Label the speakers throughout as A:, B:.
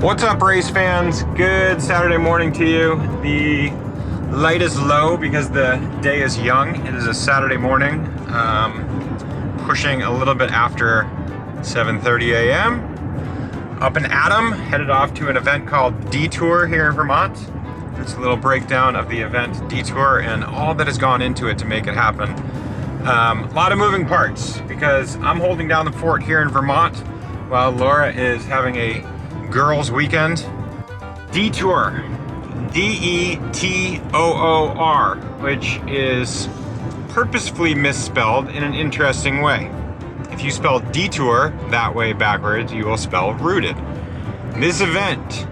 A: What's up, race fans? Good Saturday morning to you. The light is low because the day is young. It is a Saturday morning, pushing a little bit after 7:30 a.m. Up in Adam, headed off to an event called Detour here in Vermont. It's a little breakdown of the event Detour and all that has gone into it to make it happen. A lot of moving parts because I'm holding down the fort here in Vermont while Laura is having a girls' weekend. Detour, D-E-T-O-O-R, which is purposefully misspelled in an interesting way. If you spell detour that way backwards, you will spell rooted. This event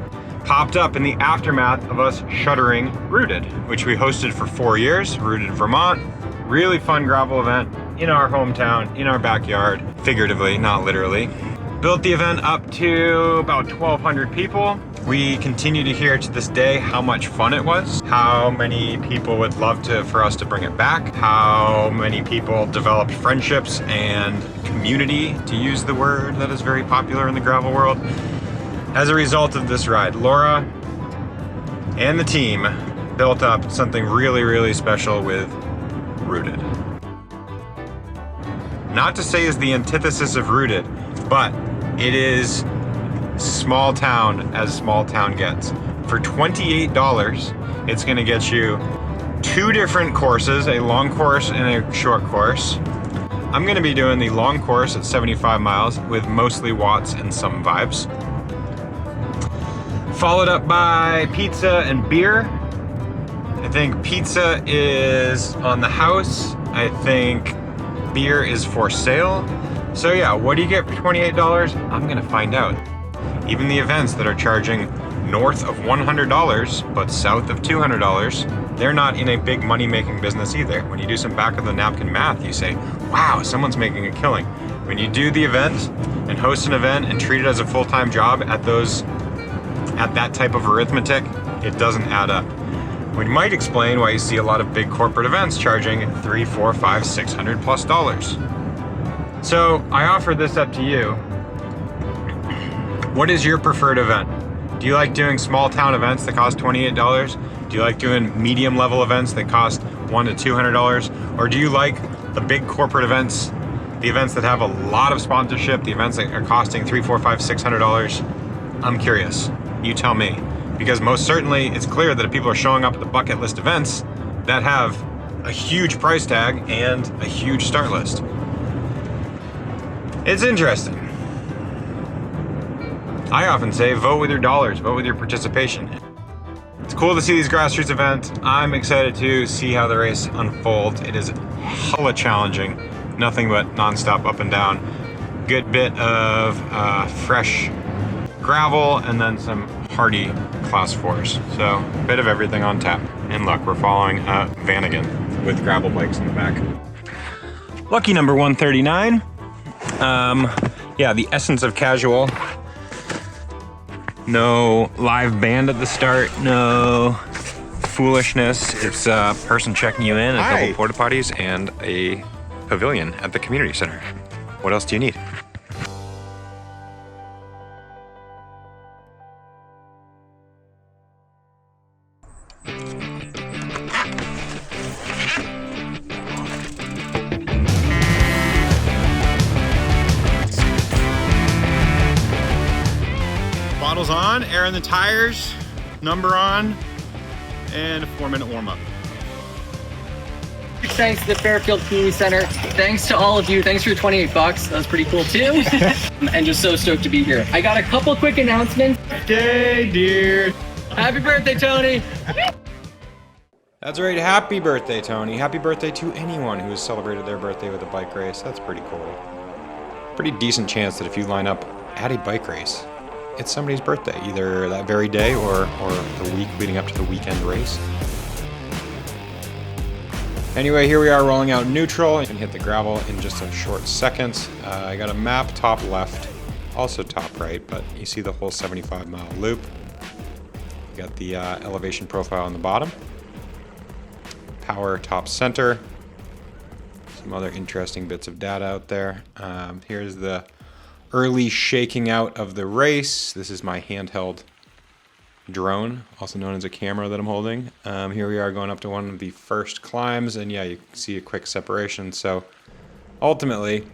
A: popped up in the aftermath of us shuttering Rooted, which we hosted for 4 years, Rooted Vermont. Really fun gravel event in our hometown, in our backyard, figuratively, not literally. Built the event up to about 1,200 people. We continue to hear to this day how much fun it was, how many people would love for us to bring it back, how many people developed friendships and community, to use the word that is very popular in the gravel world, as a result of this ride. Laura and the team built up something really, really special with Rooted. Not to say is the antithesis of Rooted, but it is small town as small town gets. For $28, it's gonna get you 2 different courses, a long course and a short course. I'm gonna be doing the long course at 75 miles with mostly watts and some vibes. Followed up by pizza and beer. I think pizza is on the house. I think beer is for sale. So yeah, what do you get for $28? I'm gonna find out. Even the events that are charging north of $100, but south of $200, they're not in a big money-making business either. When you do some back-of-the-napkin math, you say, wow, someone's making a killing. When you do the event and host an event and treat it as a full-time job at that type of arithmetic, it doesn't add up. Which might explain why you see a lot of big corporate events charging $300, $400, $500, $600+ So I offer this up to you. What is your preferred event? Do you like doing small town events that cost $28? Do you like doing medium level events that cost $100 to $200? Or do you like the big corporate events, the events that have a lot of sponsorship, the events that are costing $300, $400, $500, $600? I'm curious, you tell me. Because most certainly it's clear that if people are showing up at the bucket list events that have a huge price tag and a huge start list. It's interesting. I often say vote with your dollars, vote with your participation. It's cool to see these grassroots events. I'm excited to see how the race unfolds. It is hella challenging, nothing but nonstop up and down. Good bit of fresh gravel and then some hardy class 4s. So a bit of everything on tap. And look, we're following Vanagon with gravel bikes in the back. Lucky number 139. Yeah, the essence of casual. No live band at the start, no foolishness. It's a person checking you in, a couple porta potties, and a pavilion at the community center. What else do you need? Bottles on, air in the tires, number on, and a 4-minute warm-up.
B: Thanks to the Fairfield Community Center. Thanks to all of you. Thanks for your $28. That was pretty cool too. And just so stoked to be here. I got a couple quick announcements.
A: Day, dear.
B: Happy birthday, Tony.
A: That's right, happy birthday, Tony. Happy birthday to anyone who has celebrated their birthday with a bike race. That's pretty cool. Pretty decent chance that if you line up at a bike race, it's somebody's birthday, either that very day or the week leading up to the weekend race. Anyway, here we are rolling out neutral and hit the gravel in just a short second. I got a map top left, also top right, but you see the whole 75-mile loop. You got the elevation profile on the bottom. Power top center. Some other interesting bits of data out there. Here's the early shaking out of the race. This is my handheld drone, also known as a camera that I'm holding. Here we are going up to one of the first climbs, and yeah, you can see a quick separation. So ultimately,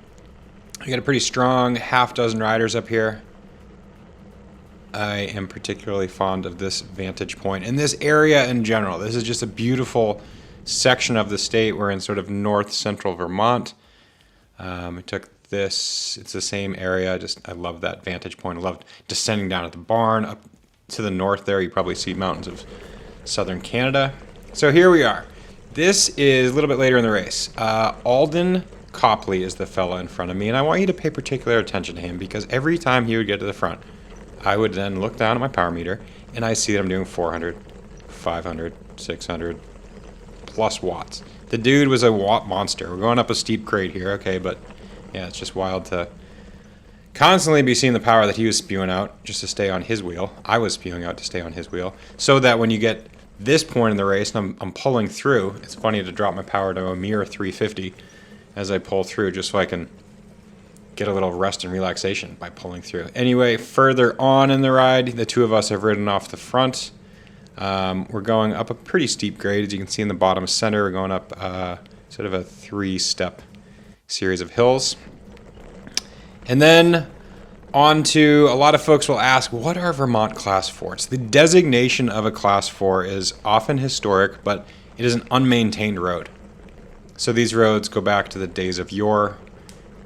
A: I got a pretty strong half dozen riders up here. I am particularly fond of this vantage point and this area in general. This is just a beautiful section of the state. We're in sort of north central Vermont. I took this, it's the same area. I love that vantage point. I loved descending down at the barn. Up to the north there, you probably see mountains of southern Canada. So here we are. This is a little bit later in the race. Alden Copley is the fella in front of me, and I want you to pay particular attention to him because every time he would get to the front, I would then look down at my power meter and I see that I'm doing 400, 500, 600 plus watts. The dude was a watt monster. We're going up a steep grade here, okay, but yeah, it's just wild to constantly be seeing the power that he was spewing out just to stay on his wheel. I was spewing out to stay on his wheel, so that when you get this point in the race and I'm pulling through, it's funny to drop my power to a mere 350 as I pull through, just so I can get a little rest and relaxation by pulling through. Anyway, further on in the ride, the two of us have ridden off the front. We're going up a pretty steep grade. As you can see in the bottom center, we're going up sort of a 3-step series of hills. And then on to, a lot of folks will ask, what are Vermont Class 4s? The designation of a Class 4 is often historic, but it is an unmaintained road. So these roads go back to the days of yore.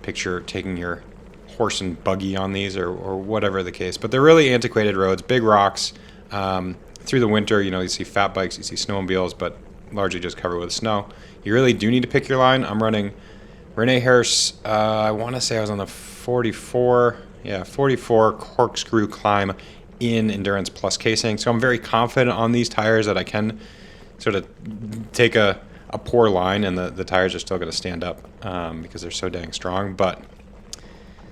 A: Picture taking your horse and buggy on these, or whatever the case. But they're really antiquated roads, big rocks. Through the winter, you see fat bikes, you see snowmobiles, but largely just covered with snow. You really do need to pick your line. I'm running Rene Harris, I want to say I was on the 44 corkscrew climb in Endurance Plus casing. So I'm very confident on these tires that I can sort of take a poor line and the tires are still going to stand up because they're so dang strong. But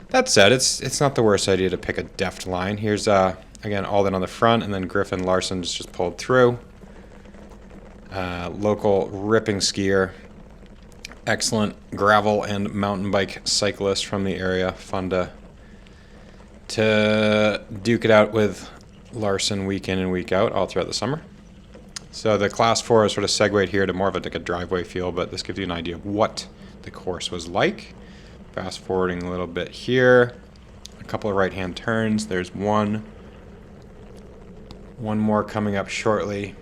A: that said, it's not the worst idea to pick a deft line. Here's again Alden on the front, and then Griffin Larson's just pulled through. Local ripping skier, excellent gravel and mountain bike cyclist from the area. Fun to duke it out with Larson week in and week out all throughout the summer. So the Class 4 is sort of segued here to more of a driveway feel, but this gives you an idea of what the course was like. Fast forwarding a little bit here, a couple of right-hand turns. There's one more coming up shortly.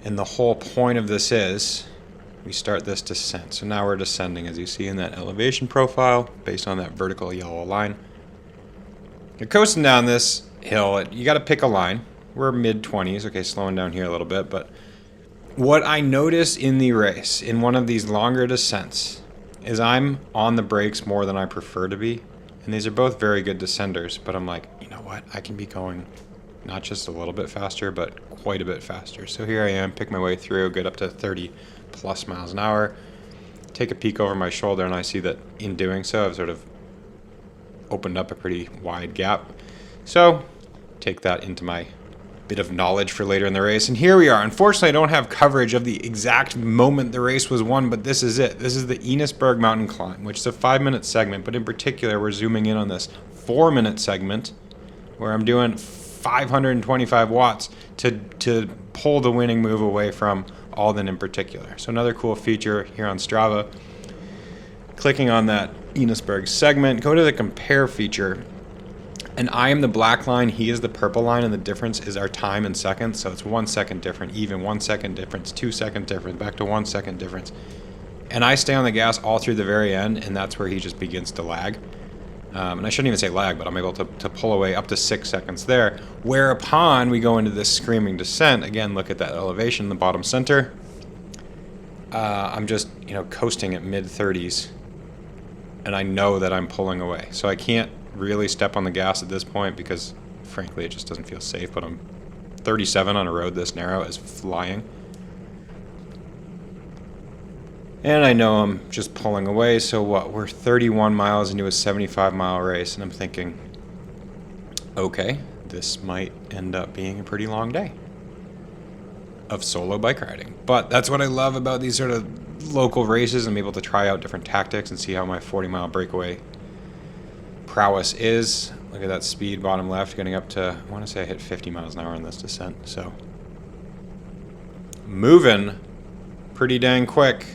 A: And the whole point of this is we start this descent. So now we're descending, as you see in that elevation profile, based on that vertical yellow line. You're coasting down this hill. You got to pick a line. We're mid-20s. Okay, slowing down here a little bit. But what I notice in the race, in one of these longer descents, is I'm on the brakes more than I prefer to be. And these are both very good descenders. But I'm like, you know what? I can be going not just a little bit faster, but quite a bit faster. So here I am, pick my way through, get up to 30 plus miles an hour. Take a peek over my shoulder, and I see that in doing so, I've sort of opened up a pretty wide gap. So take that into my bit of knowledge for later in the race. And here we are. Unfortunately, I don't have coverage of the exact moment the race was won, but this is it. This is the Enosburg Mountain Climb, which is a 5-minute segment, but in particular, we're zooming in on this 4-minute segment where I'm doing 525 watts to pull the winning move away from Alden in particular. So another cool feature here on Strava, clicking on that Enosburg segment, go to the compare feature, and I am the black line, he is the purple line, and the difference is our time in seconds. So it's 1 second different, even 1 second difference, 2 second difference, back to 1 second difference. And I stay on the gas all through the very end, and that's where he just begins to lag. And I shouldn't even say lag, but I'm able to pull away up to 6 seconds there. Whereupon we go into this screaming descent. Again, look at that elevation in the bottom center. I'm just, coasting at mid-30s, and I know that I'm pulling away. So I can't really step on the gas at this point because, frankly, it just doesn't feel safe. But I'm 37 on a road this narrow is flying. And I know I'm just pulling away, so what? We're 31 miles into a 75-mile race, and I'm thinking, okay, this might end up being a pretty long day of solo bike riding. But that's what I love about these sort of local races. I'm able to try out different tactics and see how my 40-mile breakaway prowess is. Look at that speed, bottom left, getting up to, I want to say I hit 50 miles an hour on this descent. So moving pretty dang quick.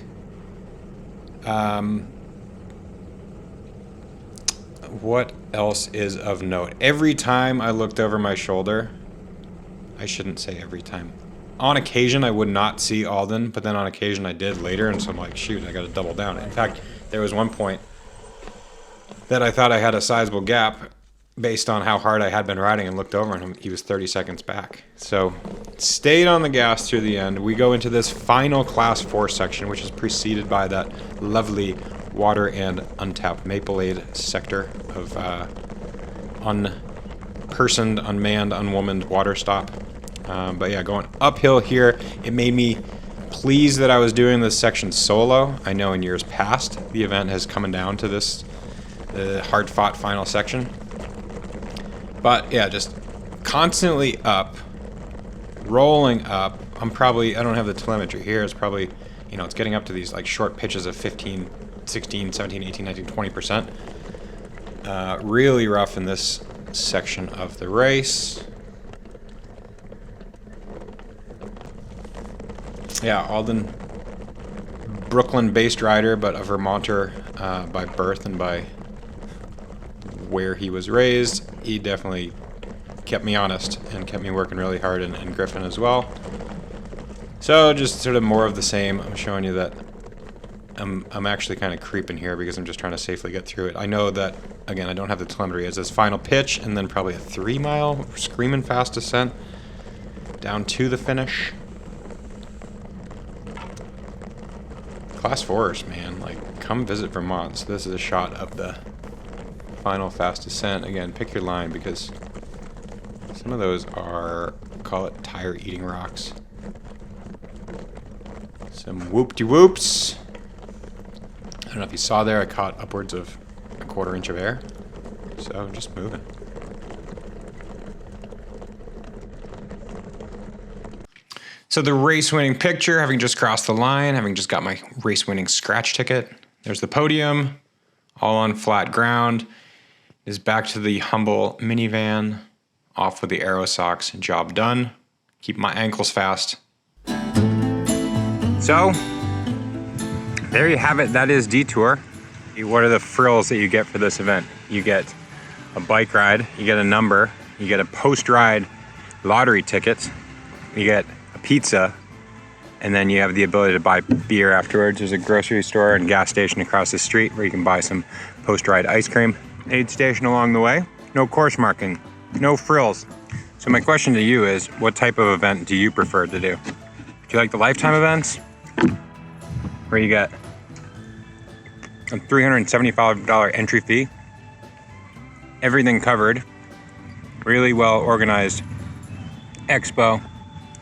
A: What else is of note? Every time I looked over my shoulder, I shouldn't say every time. On occasion, I would not see Alden, but then on occasion I did later, and so I'm like, shoot, I got to double down. In fact, there was one point that I thought I had a sizable gap based on how hard I had been riding, and looked over and he was 30 seconds back. So stayed on the gas through the end. We go into this final class 4 section, which is preceded by that lovely water and untapped Maple-Aid sector of unpersoned, unmanned, unwomaned water stop. But yeah, going uphill here, it made me pleased that I was doing this section solo. I know in years past the event has come down to this hard-fought final section. But yeah, just constantly up, rolling up. I don't have the telemetry here. It's probably, it's getting up to these like short pitches of 15, 16, 17, 18, 19, 20%. Really rough in this section of the race. Yeah, Alden, Brooklyn-based rider, but a Vermonter by birth and by where he was raised. He definitely kept me honest and kept me working really hard, and Griffin as well. So just sort of more of the same. I'm showing you that I'm actually kind of creeping here because I'm just trying to safely get through it. I know that, again, I don't have the telemetry. It's this final pitch and then probably a 3-mile screaming fast descent down to the finish. Class 4s, man, like, come visit Vermont. So this is a shot of the final fast descent. Again, pick your line because some of those are, call it tire eating rocks. Some whoop-de-whoops. I don't know if you saw there, I caught upwards of a 1/4 inch of air. So just moving. So the race-winning picture, having just crossed the line, having just got my race-winning scratch ticket. There's the podium, all on flat ground. Is back to the humble minivan, off with the aero socks, job done. Keep my ankles fast. So, there you have it, that is Detour. What are the frills that you get for this event? You get a bike ride, you get a number, you get a post-ride lottery ticket, you get a pizza, and then you have the ability to buy beer afterwards. There's a grocery store and gas station across the street where you can buy some post-ride ice cream. Aid station along the way, no course marking, no frills. So my question to you is, what type of event do you prefer to do? Do you like the lifetime events? Where you get a $375 entry fee, everything covered, really well organized expo,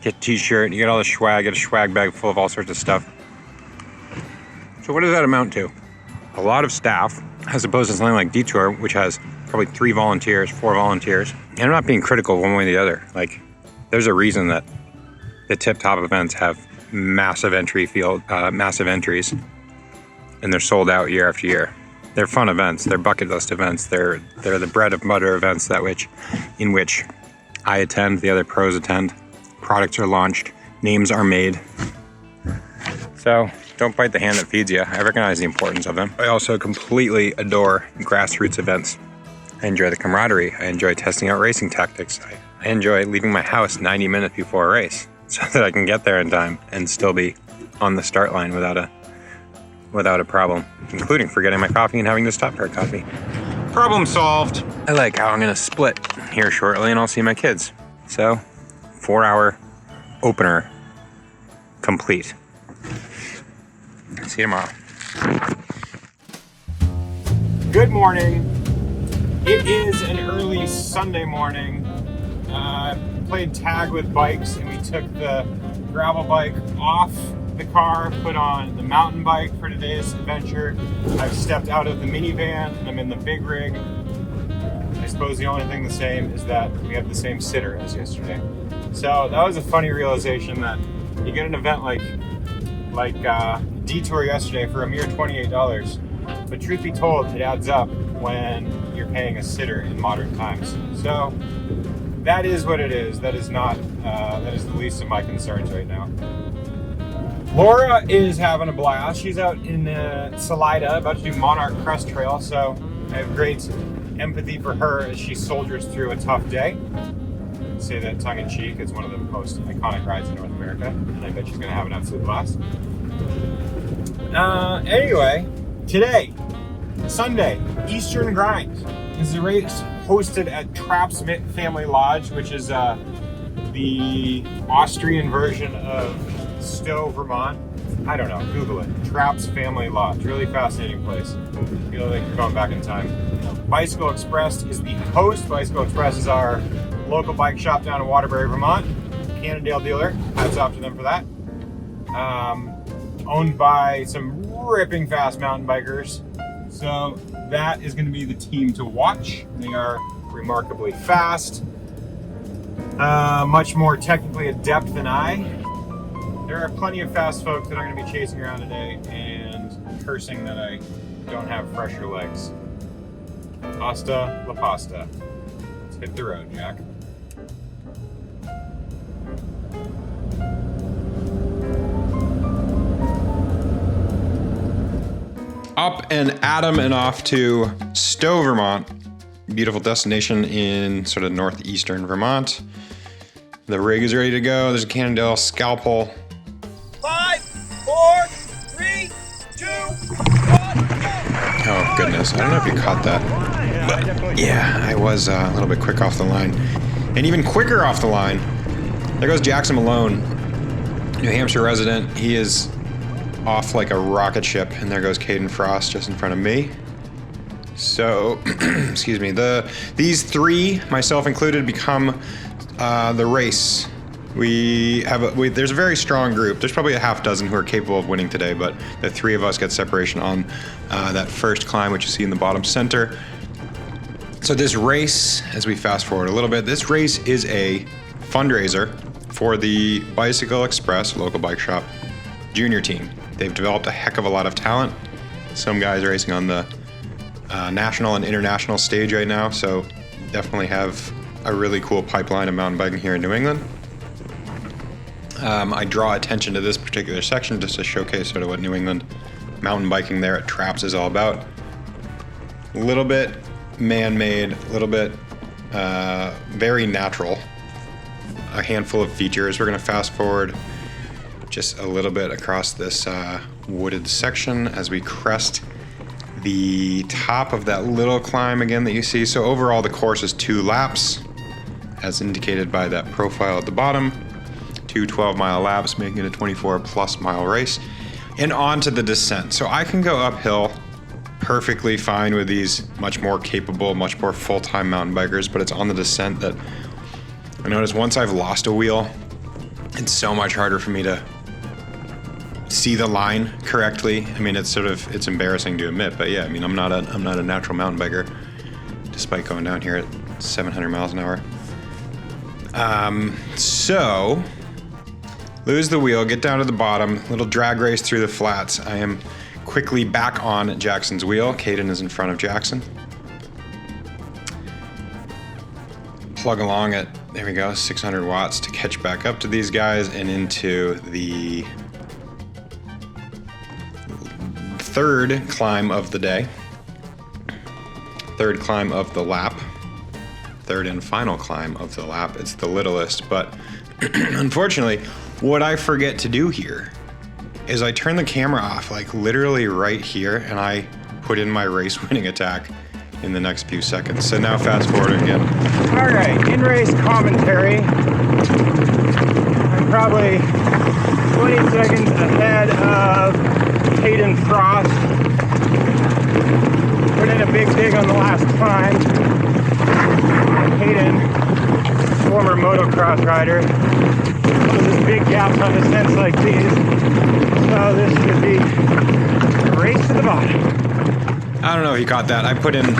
A: get a t-shirt, you get all the swag, get a swag bag full of all sorts of stuff. So what does that amount to? A lot of staff, as opposed to something like Detour, which has probably 3 volunteers, 4 volunteers. And I'm not being critical one way or the other. Like, there's a reason that the tip-top events have massive entries, and they're sold out year after year. They're fun events, they're bucket list events, they're the bread and butter events in which I attend, the other pros attend, products are launched, names are made. So don't bite the hand that feeds you. I recognize the importance of them. I also completely adore grassroots events. I enjoy the camaraderie. I enjoy testing out racing tactics. I enjoy leaving my house 90 minutes before a race so that I can get there in time and still be on the start line without a problem, including forgetting my coffee and having to stop for a coffee. Problem solved. I like how I'm gonna split here shortly and I'll see my kids. So, 4-hour opener complete. See you tomorrow. Good morning. It is an early Sunday morning. Played tag with bikes and we took the gravel bike off the car, put on the mountain bike for today's adventure. I've stepped out of the minivan and I'm in the big rig. I suppose the only thing the same is that we have the same sitter as yesterday. So that was a funny realization that you get an event like Detour yesterday for a mere $28. But truth be told, it adds up when you're paying a sitter in modern times. So that is what it is. That is not, that is the least of my concerns right now. Laura is having a blast. She's out in Salida, about to do Monarch Crest Trail, so I have great empathy for her as she soldiers through a tough day. I say that tongue-in-cheek. It's one of the most iconic rides in North America, and I bet she's going to have an absolute blast. Anyway, today, Sunday, Eastern Grind is a race hosted at Traps Family Lodge, which is the Austrian version of Stowe, Vermont. I don't know, Google it. Traps Family Lodge. Really fascinating place. Feel like you're going back in time. Bicycle Express is the host. Bicycle Express is our local bike shop down in Waterbury, Vermont. Cannondale dealer. Hats off to them for that. Owned by some ripping fast mountain bikers. So that is going to be the team to watch. They are remarkably fast. Much more technically adept than I. There are plenty of fast folks that are going to be chasing around today and cursing that I don't have fresher legs. Hasta la pasta. Let's hit the road, Jack. Up and at 'em and off to Stowe, Vermont. Beautiful destination in sort of northeastern Vermont. The rig is ready to go. There's a Cannondale scalpel.
C: 5, 4, 3, 2, 1, go!
A: Oh goodness, I don't know if you caught that. But yeah, I was a little bit quick off the line. And even quicker off the line, there goes Jackson Malone, New Hampshire resident. He is off like a rocket ship, and there goes Caden Frost just in front of me. So, excuse me, these three, myself included, become the race. There's a very strong group. There's probably a half dozen who are capable of winning today, but the three of us get separation on that first climb, which you see in the bottom center. So this race, as we fast forward a little bit, this race is a fundraiser for the Bicycle Express local bike shop junior team. They've developed a heck of a lot of talent. Some guys are racing on the national and international stage right now, so definitely have a really cool pipeline of mountain biking here in New England. I draw attention to this particular section just to showcase sort of what New England mountain biking there at Traps is all about. A little bit man-made, a little bit very natural. A handful of features. We're going to fast forward just a little bit across this wooded section as we crest the top of that little climb again that you see. So overall the course is 2 laps, as indicated by that profile at the bottom. 2 12-mile laps, making it a 24-plus mile race. And on to the descent. So I can go uphill perfectly fine with these much more capable, much more full-time mountain bikers, but it's on the descent that I notice once I've lost a wheel, it's so much harder for me to see the line correctly. I mean, it's embarrassing to admit, but yeah, I mean, I'm not a natural mountain biker, despite going down here at 700 miles an hour. So lose the wheel, get down to the bottom, little drag race through the flats. I am quickly back on Jackson's wheel. Caden is in front of Jackson. Plug along at, there we go, 600 watts to catch back up to these guys and into the third climb of the day. Third climb of the lap. Third and final climb of the lap. It's the littlest, but unfortunately, what I forget to do here is I turn the camera off, like literally right here, and I put in my race winning attack in the next few seconds. So now fast forward again. All right, in-race commentary. I'm probably 20 seconds ahead of Caden Frost. Put in a big dig on the last climb. Caden, former motocross rider, so there's big gaps on descents like these. So this should be a race to the bottom. I don't know if you caught that. I put in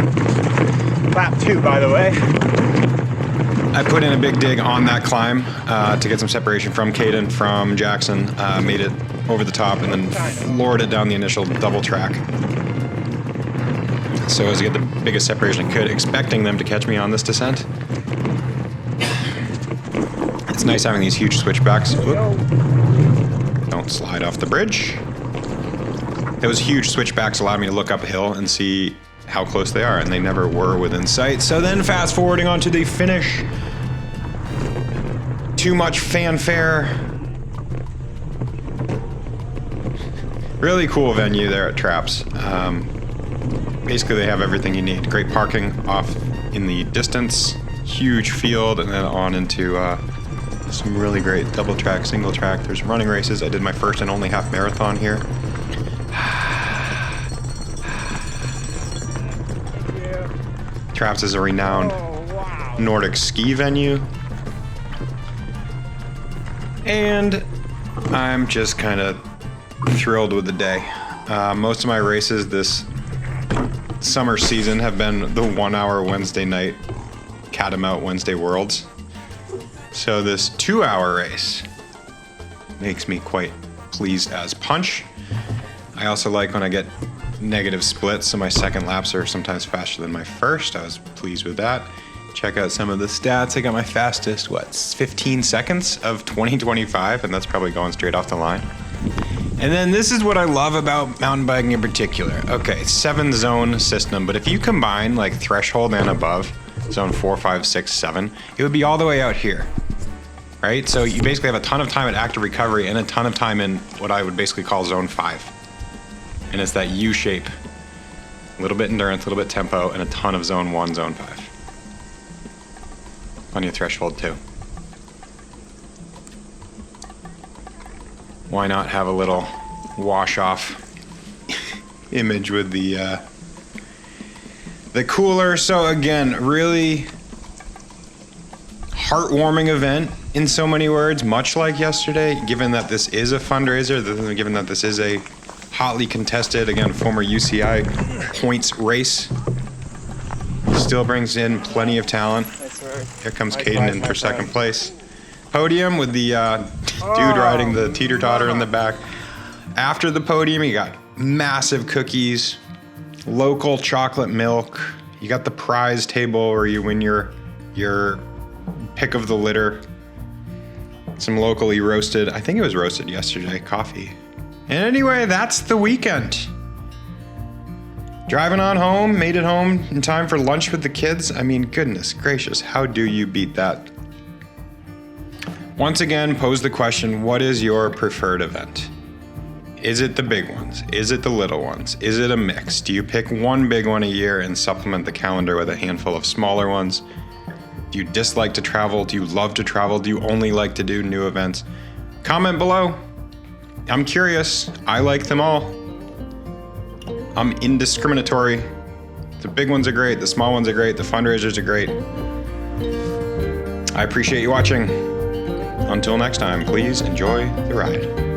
A: lap 2, by the way. I put in a big dig on that climb to get some separation from Caden, from Jackson. Made it over the top and then lowered it down the initial double track. So as to get the biggest separation I could, expecting them to catch me on this descent. It's nice having these huge switchbacks. Whoop. Don't slide off the bridge. Those huge switchbacks allow me to look up a hill and see how close they are, and they never were within sight. So then fast forwarding onto the finish. Too much fanfare. Really cool venue there at Traps. Basically they have everything you need. Great parking off in the distance, huge field, and then on into some really great double track, single track. There's running races. I did my first and only half marathon here. Traps is a renowned Nordic ski venue. And I'm just kind of thrilled with the day. Most of my races this summer season have been the 1 hour Wednesday night Catamount Wednesday Worlds. So this 2 hour race makes me quite pleased as punch. I also like when I get negative splits, so my second laps are sometimes faster than my first. I was pleased with that. Check out some of the stats. I got my fastest, 15 seconds of 2025, and that's probably going straight off the line. And then this is what I love about mountain biking in particular. Okay, 7 zone system, but if you combine like threshold and above, zone 4, 5, 6, 7, it would be all the way out here, right? So you basically have a ton of time at active recovery and a ton of time in what I would basically call zone 5. And it's that U shape. A little bit endurance, a little bit tempo, and a ton of zone 1, zone 5. Plenty of threshold too. Why not have a little wash off image with the cooler? So again, really heartwarming event in so many words, much like yesterday, given that this is a fundraiser, given that this is a hotly contested, again, former UCI points race. Still brings in plenty of talent. Here comes Caden in for second place. Podium with the dude riding the teeter-totter in the back. After the podium, you got massive cookies, local chocolate milk. You got the prize table where you win your pick of the litter. Some locally roasted, I think it was roasted yesterday, coffee. And anyway, that's the weekend. Driving on home, made it home in time for lunch with the kids. I mean, goodness gracious, how do you beat that? Once again, pose the question, what is your preferred event? Is it the big ones? Is it the little ones? Is it a mix? Do you pick one big one a year and supplement the calendar with a handful of smaller ones? Do you dislike to travel? Do you love to travel? Do you only like to do new events? Comment below. I'm curious. I like them all. I'm indiscriminatory. The big ones are great. The small ones are great. The fundraisers are great. I appreciate you watching. Until next time, please enjoy the ride.